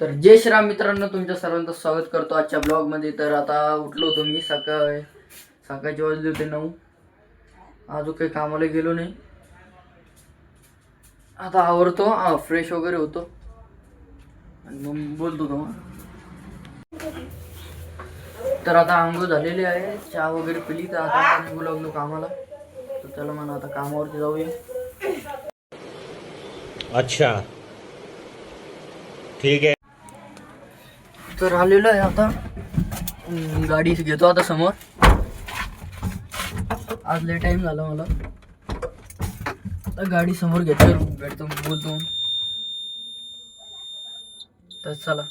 तर जय श्रीराम मित्रांनो, तुमच्या सर्वांचं स्वागत करतो आजच्या ब्लॉगमध्ये. तर आता उठलो होतो मी सकाळचे वाजले होते 9. अजून काही कामाला गेलो नाही. आता आवरतो, फ्रेश वगैरे होतो आणि मग बोलतो तो. तर आता आंघोळ झालेली आहे, चहा वगैरे पिली. तर आता निघू लागलो कामाला. तर चला म्हणा आता कामावरती जाऊया. अच्छा ठीक आहे. तर आलेलो आहे आता, गाडी घेतो आता समोर. आज लय टाइम झाला मला. आता गाडी समोर भेटतो बोलतो. तर चला.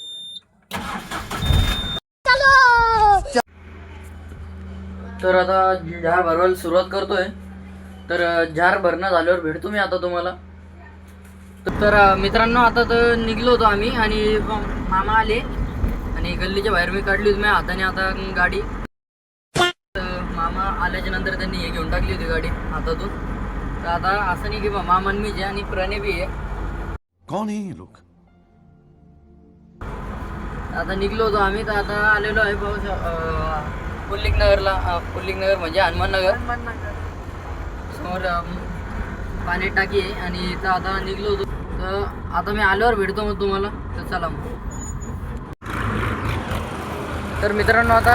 तर आता जार भरवायला सुरुवात करतोय. तर जार भरणं झाल्यावर भेटतो मी आता तुम्हाला. तर मित्रांनो, आता तर निघलो होतो आम्ही आणि मामा आले आणि गल्लीच्या बाहेर मी काढली होती माझ्या हाताने आता गाडी. मामा आल्याच्या नंतर त्यांनी हे घेऊन टाकली होती गाडी हातातून. तर आता असं नाही की मामा मीच आणि प्रणय बी आहे. कौन है ये लोग? आता निघलो होतो आम्ही. तर आता आलेलो आहे पुल्लिंग नगर म्हणजे हनुमान नगर समोर पाणी टाकी आहे. आणि इथं आता निघलो होतो. तर आता मी आल्यावर भेटतो मग तुम्हाला. तर चला मग. तर मित्रांनो, आता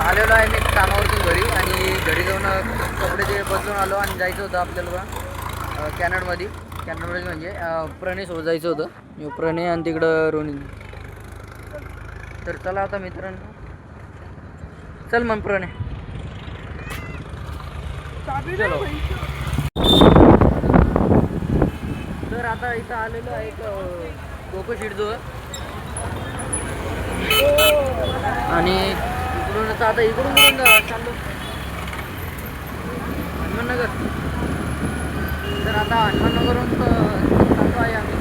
आलेलो आहे मी कामावरतून घरी. आणि घरी जाऊन कपडे ते बदलून आलो आणि जायचं होतं आपल्याला कॅनडमध्ये म्हणजे प्रणयसोबत जायचं होतं. प्रणय आणि तिकडं रोनी. तर चला आता मित्रांनो, चल मग प्रणय. चलो. तर आता इथं आलेलो आहे कोको शीटजवळ. आणि इकडून आता इकडून चाललो हनुमाननगर. तर आता हनुमाननगरवरून चाललो आहे आम्ही.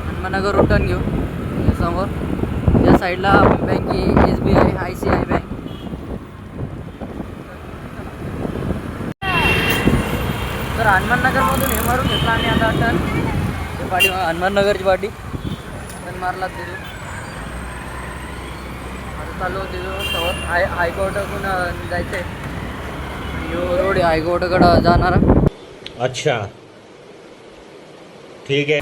हनुमाननगर टर्न घेऊ. समोर या साईडला बँक आहे, SBI ICI बँक. तर हनुमाननगरमधून हे मारून घेतला आणि आता टर्न ते पाठी हनुमाननगरची पाठी टर्न मारला. तिथे आता चालू होते सोबत हायकोर्टाकडून जायचं आहे. रोड आहे हायकोर्टाकडं जाणारा. अच्छा ठीक आहे.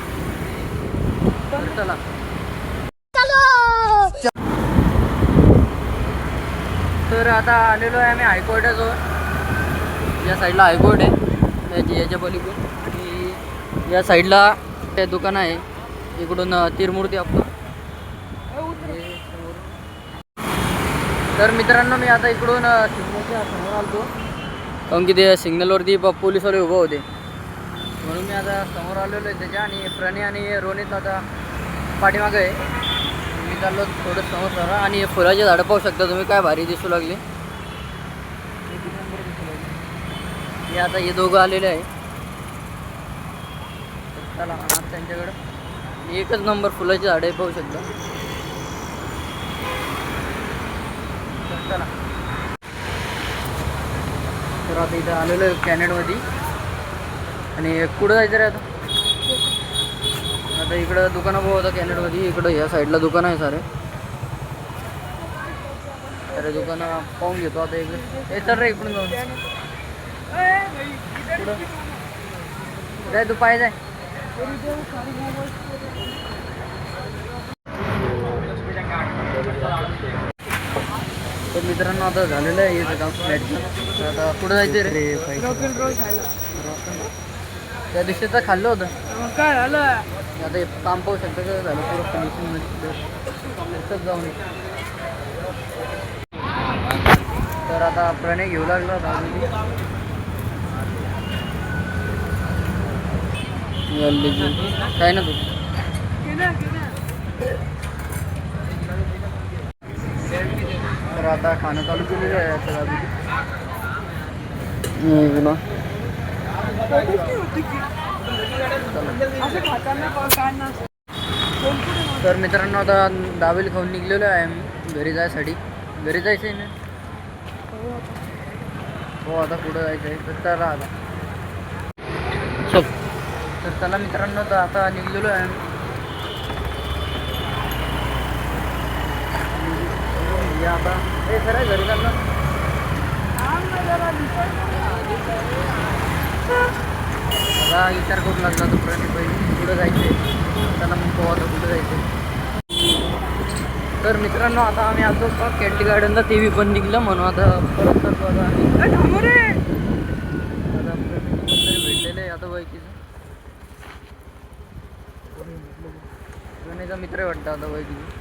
तर चला. तर आता आलेलो आहे आम्ही हायकोर्टाजवळ. या साईडला हायकोर्ट आहे याच्या पलीकडून. आणि या साईडला ते दुकान आहे. इकडून तीरमूर्ती आपलं. तर मित्रांनो, मी आता इकडून सिग्नलच्या समोर आलो. कारण की ते सिग्नलवरती पोलीसवाले उभं होते, म्हणून मी आता समोर आलेलो आहे त्याच्या. आणि प्रणय आणि रोनित आता पाठीमागं आहे. मी चाललो थोडं समोर सरा. आणि फुलाची झाडं पाहू शकता तुम्ही, काय भारी दिसू लागली. हे आता हे दोघं आलेले आहे. चला त्यांच्याकडं. एकच नंबर फुलाची झाडे पाहू शकता. चला. तर आता इथं आलेलो आहे कॅनडमध्ये. आणि कुठं जायचं रे आता? आता इकडं दुकानं पाहू होतं कॅनडमध्ये. इकडं ह्या साईडला दुकान आहे सारे दुकानं पाहून घेतो आता. इकडे हे चल रे, इकडून जाऊन पुढं जाय तू, पाय जाय. तर मित्रांनो, आता झालेलं आहे याचं काम फ्लॅटचं. तर आता कुठं जायचं रे? त्या दिवशी तर खाल्लं होतं. काय झालं? आता हे काम पाहू शकतं का झालं पुरं फिनिशिंगमध्ये. जाऊन तर आता प्रणय घेऊ लागला काय ना तू. तर आता खाणं चालू केलेलं आहे तर मित्रांनो, आता दाबेली खाऊन निघलेलो आहे आम्ही घरी जायसाठी. घरी जायचं आहे ना. हो, आता पुढं जायचं आहे. तर चला आता. तर चला मित्रांनो, तर आता निघलेलो आहे आम्ही. आता हे सर घरी चाललं आता विचार करू लागला तो प्रणय पहिले कुठं जायचे त्याला मग तो आता कुठं जायचं. तर मित्रांनो आता आम्ही आलो का कॅन्टी गार्डनला टी व्ही पण निघलं म्हणून आता परत चाललो आता आम्ही. आता कोणतरी भेटलेलं आहे आता वैकीचं प्रणयचा मित्र वाटतं आता वैकीचं.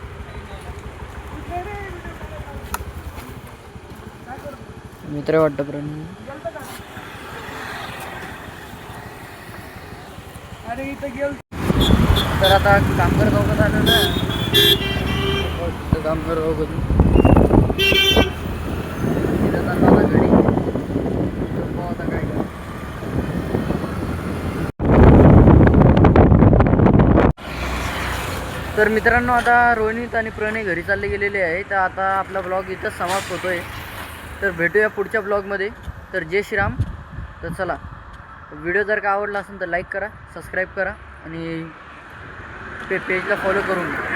मित्र वाटतं प्रणय. तर आता कामगार चौकात आलं ना कामगार चौकात तिथं चाललं आता घडी आता काय तर मित्रांनो आता रोहित आणि प्रणय घरी चालले गेलेले आहे. तर आता आपला ब्लॉग इथंच समाप्त होतो आहे. तर भेटूया पुढच्या ब्लॉगमध्ये. तर जय श्रीराम. तर चला व्हिडिओ जर का आवडला असेल तर लाईक करा सबस्क्राईब करा आणि पेजला फॉलो करून घ्या.